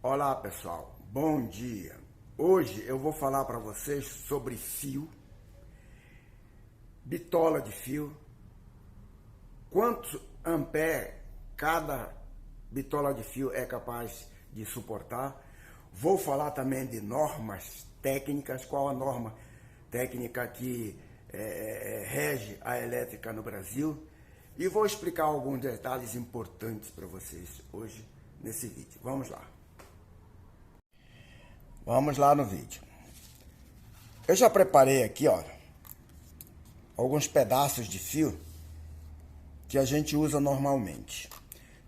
Olá pessoal, bom dia. Hoje eu vou falar para vocês sobre fio, bitola de fio, quantos ampere cada bitola de fio é capaz de suportar. Vou falar também de normas técnicas, qual a norma técnica que rege a elétrica no Brasil, e vou explicar alguns detalhes importantes para vocês hoje nesse vídeo. Vamos lá. Vamos lá no vídeo. Eu já preparei aqui, ó, alguns pedaços de fio que a gente usa normalmente.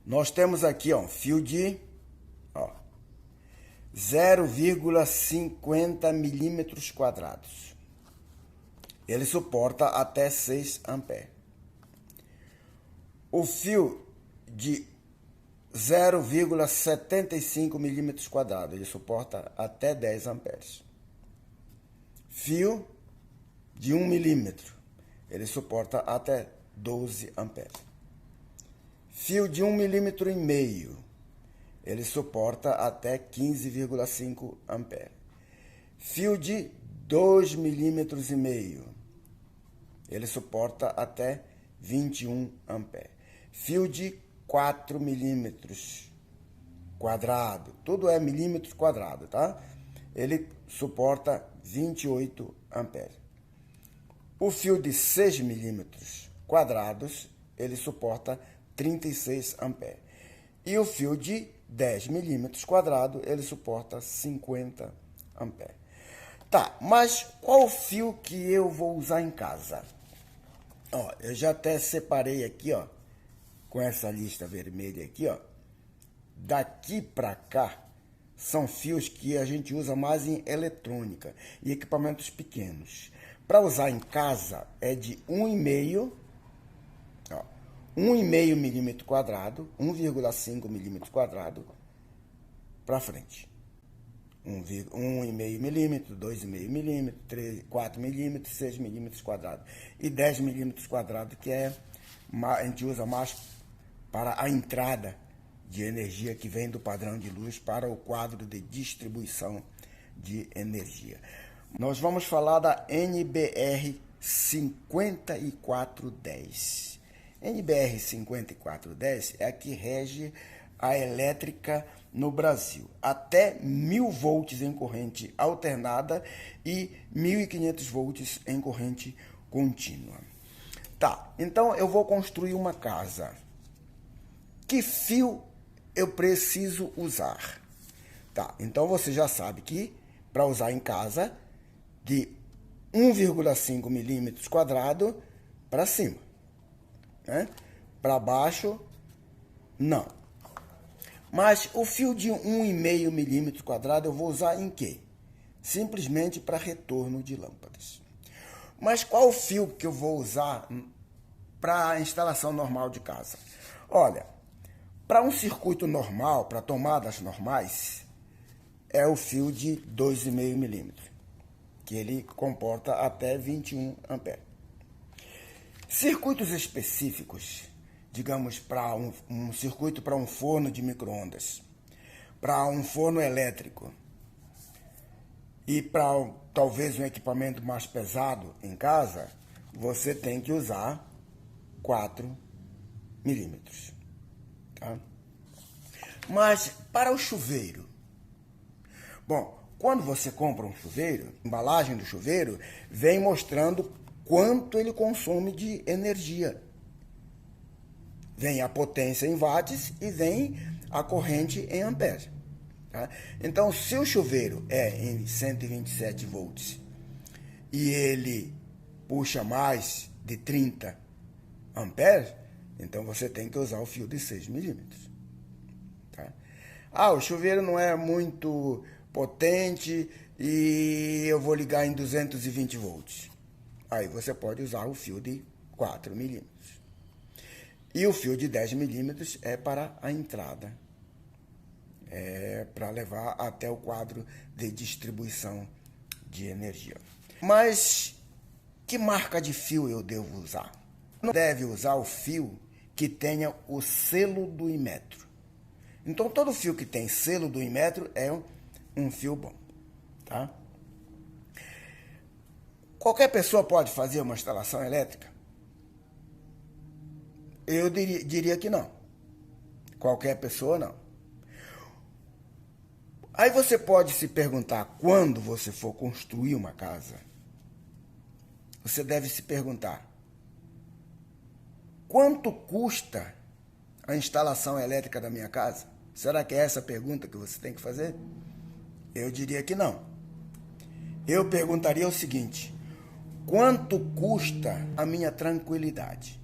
Nós temos aqui, ó, fio de 0,50 milímetros quadrados. Ele suporta até 6 amperes. O fio de 0,75 milímetros quadrados, ele suporta até 10 amperes. Fio de 1 milímetro, ele suporta até 12 amperes. Fio de 1,5 milímetro, ele suporta até 15,5 amperes. Fio de 2,5 milímetros, ele suporta até 21 amperes. Fio de 4 milímetros quadrado, tudo é milímetros quadrado, tá? Ele suporta 28 amperes. O fio de 6 milímetros quadrados, ele suporta 36 amperes. E o fio de 10 milímetros quadrado, ele suporta 50 amperes. Tá, mas qual fio que eu vou usar em casa? Ó, eu já até separei aqui, ó, com essa lista vermelha aqui, ó. Daqui para cá são fios que a gente usa mais em eletrônica e equipamentos pequenos. Para usar em casa é de 1,5 milímetro quadrado, 1,5 milímetro quadrado para frente. 1,5 milímetro, 2,5 milímetro, 4 milímetros, 6 milímetros quadrado e 10 milímetros quadrado, que a gente usa mais para a entrada de energia que vem do padrão de luz para o quadro de distribuição de energia. Nós vamos falar da NBR 5410. NBR 5410 é a que rege a elétrica no Brasil. Até 1.000 volts em corrente alternada e 1.500 volts em corrente contínua. Tá, então eu vou construir uma casa. Que fio eu preciso usar? Tá, então você já sabe que para usar em casa, de 1,5 milímetros quadrado para cima, né? Para baixo, não. Mas o fio de 1,5 milímetros quadrado eu vou usar em quê? Simplesmente para retorno de lâmpadas. Mas qual fio que eu vou usar para a instalação normal de casa? Olha, para um circuito normal, para tomadas normais, é o fio de 2,5 milímetros, que ele comporta até 21 amperes. Circuitos específicos, digamos, para um circuito para um forno de micro-ondas, para um forno elétrico e para talvez um equipamento mais pesado em casa, você tem que usar 4 milímetros. Tá? Mas para o chuveiro, bom, quando você compra um chuveiro, a embalagem do chuveiro vem mostrando quanto ele consome de energia. Vem a potência em watts e vem a corrente em amperes. Tá? Então, se o chuveiro é em 127 volts e ele puxa mais de 30 amperes, então você tem que usar o fio de 6 milímetros. Tá? Ah, o chuveiro não é muito potente e eu vou ligar em 220 volts. Aí você pode usar o fio de 4 milímetros. E o fio de 10 milímetros é para a entrada. É para levar até o quadro de distribuição de energia. Mas que marca de fio eu devo usar? Não deve usar o fio que tenha o selo do Inmetro. Então, todo fio que tem selo do Inmetro é um fio bom, tá? Qualquer pessoa pode fazer uma instalação elétrica? Eu diria que não. Qualquer pessoa não. Aí você pode se perguntar, quando você for construir uma casa, você deve se perguntar, quanto custa a instalação elétrica da minha casa? Será que é essa a pergunta que você tem que fazer? Eu diria que não. Eu perguntaria o seguinte, quanto custa a minha tranquilidade?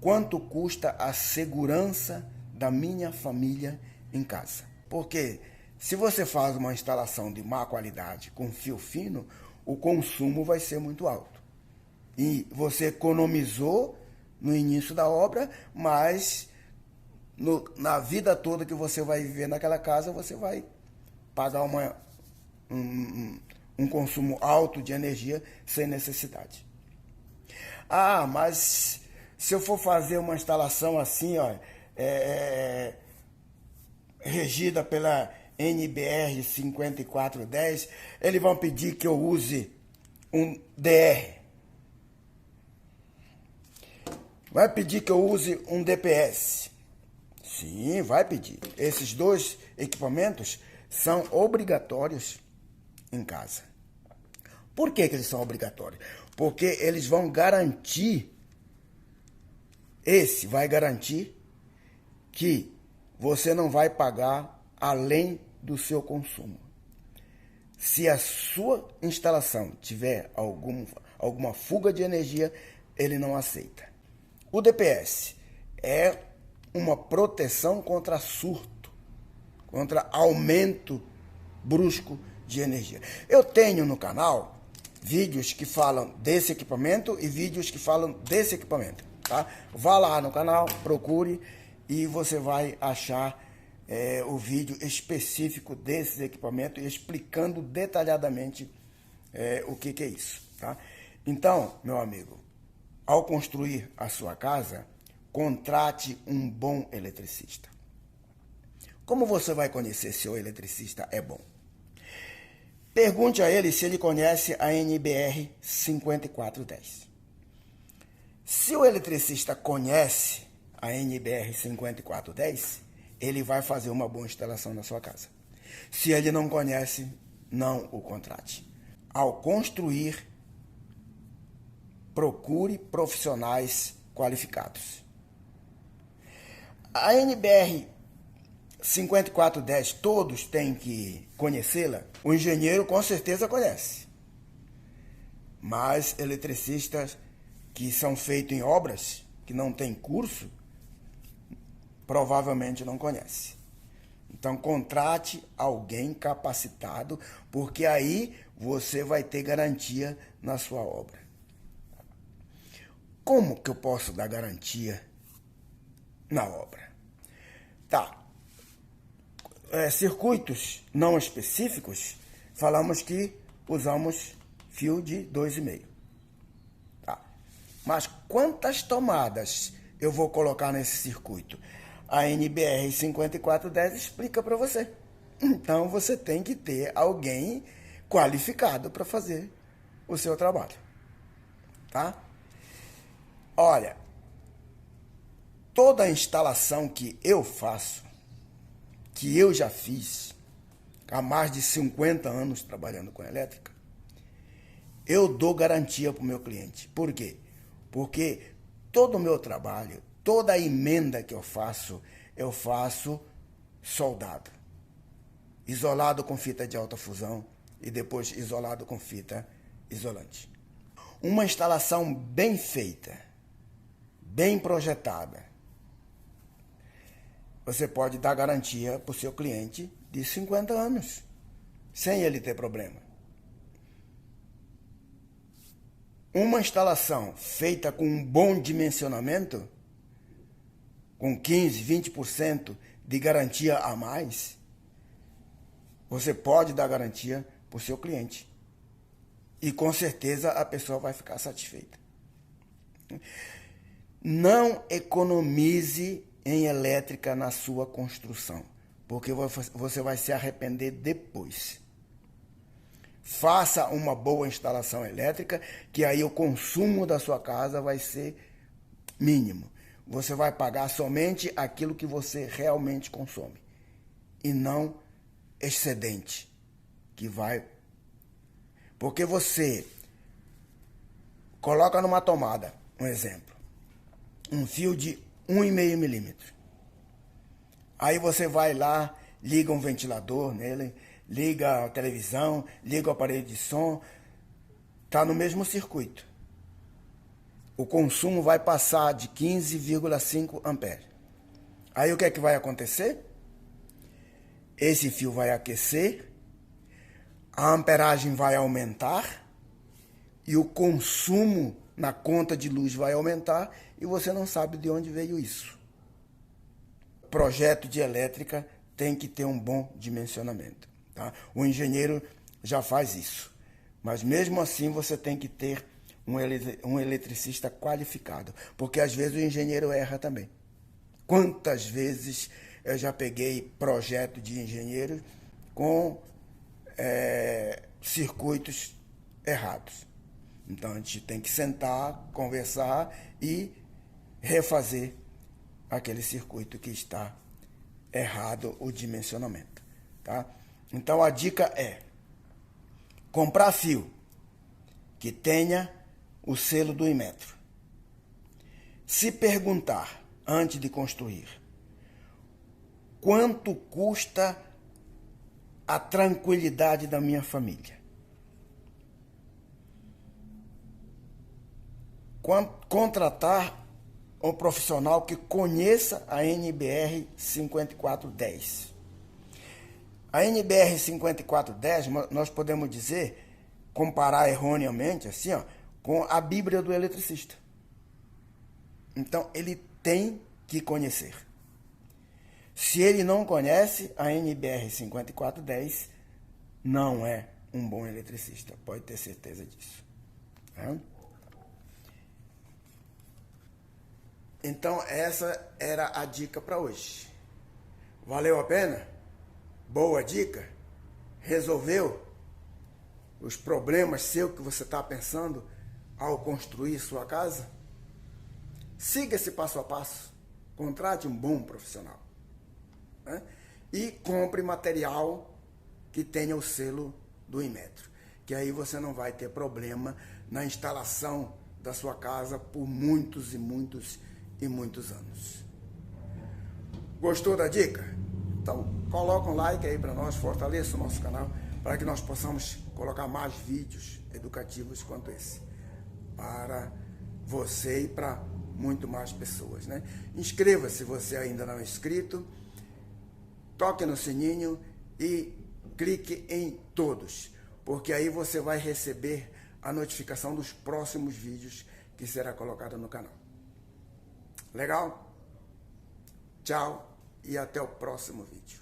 Quanto custa a segurança da minha família em casa? Porque se você faz uma instalação de má qualidade com fio fino, o consumo vai ser muito alto. E você economizou no início da obra, mas na vida toda que você vai viver naquela casa, você vai pagar um consumo alto de energia sem necessidade. Ah, mas se eu for fazer uma instalação assim, ó, regida pela NBR 5410, eles vão pedir que eu use um DR. Vai pedir que eu use um DPS. Sim, vai pedir. Esses dois equipamentos são obrigatórios em casa. Por que eles são obrigatórios? Porque eles vão garantir, vai garantir que você não vai pagar além do seu consumo. Se a sua instalação tiver alguma fuga de energia, ele não aceita. O DPS é uma proteção contra surto, contra aumento brusco de energia. Eu tenho no canal vídeos que falam desse equipamento e vídeos que falam desse equipamento, tá? Vá lá no canal, procure e você vai achar o vídeo específico desses equipamentos explicando detalhadamente o que é isso, tá? Então, meu amigo, ao construir a sua casa, contrate um bom eletricista. Como você vai conhecer se o eletricista é bom? Pergunte a ele se ele conhece a NBR 5410. Se o eletricista conhece a NBR 5410, ele vai fazer uma boa instalação na sua casa. Se ele não conhece, não o contrate. Ao construir, procure profissionais qualificados. A NBR 5410, todos têm que conhecê-la. O engenheiro com certeza conhece. Mas eletricistas que são feitos em obras, que não têm curso, provavelmente não conhece. Então contrate alguém capacitado, porque aí você vai ter garantia na sua obra. Como que eu posso dar garantia na obra? Tá. Circuitos não específicos, falamos que usamos fio de 2,5. Tá. Mas quantas tomadas eu vou colocar nesse circuito? A NBR 5410 explica para você. Então você tem que ter alguém qualificado para fazer o seu trabalho. Tá? Olha, toda a instalação que eu faço, que eu já fiz há mais de 50 anos trabalhando com elétrica, eu dou garantia para o meu cliente. Por quê? Porque todo o meu trabalho, toda a emenda que eu faço soldado. Isolado com fita de alta fusão e depois isolado com fita isolante. Uma instalação bem feita, bem projetada, você pode dar garantia para o seu cliente de 50 anos, sem ele ter problema. Uma instalação feita com um bom dimensionamento, com 15, 20% de garantia a mais, você pode dar garantia para o seu cliente. E com certeza a pessoa vai ficar satisfeita. Não economize em elétrica na sua construção. porque você vai se arrepender depois. Faça uma boa instalação elétrica, que aí o consumo da sua casa vai ser mínimo. Você vai pagar somente aquilo que você realmente consome e não excedente, que vai... Porque você coloca numa tomada, um exemplo, um fio de 1,5 milímetro. Aí você vai lá, liga um ventilador nele, liga a televisão, liga o aparelho de som, está no mesmo circuito. O consumo vai passar de 15,5 amperes. Aí o que é que vai acontecer? Esse fio vai aquecer, a amperagem vai aumentar e o consumo na conta de luz vai aumentar e você não sabe de onde veio isso. Projeto de elétrica tem que ter um bom dimensionamento. Tá? O engenheiro já faz isso, mas mesmo assim você tem que ter um eletricista qualificado, porque às vezes o engenheiro erra também. Quantas vezes eu já peguei projeto de engenheiro com circuitos errados. Então a gente tem que sentar, conversar e refazer aquele circuito que está errado o dimensionamento. Tá? Então a dica é comprar fio que tenha o selo do Inmetro. Se perguntar antes de construir quanto custa a tranquilidade da minha família, contratar um profissional que conheça a NBR 5410. A NBR 5410, nós podemos dizer, comparar erroneamente, assim, ó, com a Bíblia do eletricista. Então, ele tem que conhecer. Se ele não conhece, a NBR 5410 não é um bom eletricista. Pode ter certeza disso. Então, essa era a dica para hoje. Valeu a pena? Boa dica? Resolveu os problemas seus que você está pensando ao construir sua casa? Siga esse passo a passo. Contrate um bom profissional. Né? E compre material que tenha o selo do Inmetro. Que aí você não vai ter problema na instalação da sua casa por muitos e muitos e muitos anos. Gostou da dica? Então coloca um like aí para nós, fortaleça o nosso canal para que nós possamos colocar mais vídeos educativos quanto esse para você e para muito mais pessoas, né? Inscreva-se se você ainda não é inscrito, toque no sininho e clique em todos, porque aí você vai receber a notificação dos próximos vídeos que será colocado no canal. Legal? Tchau e até o próximo vídeo.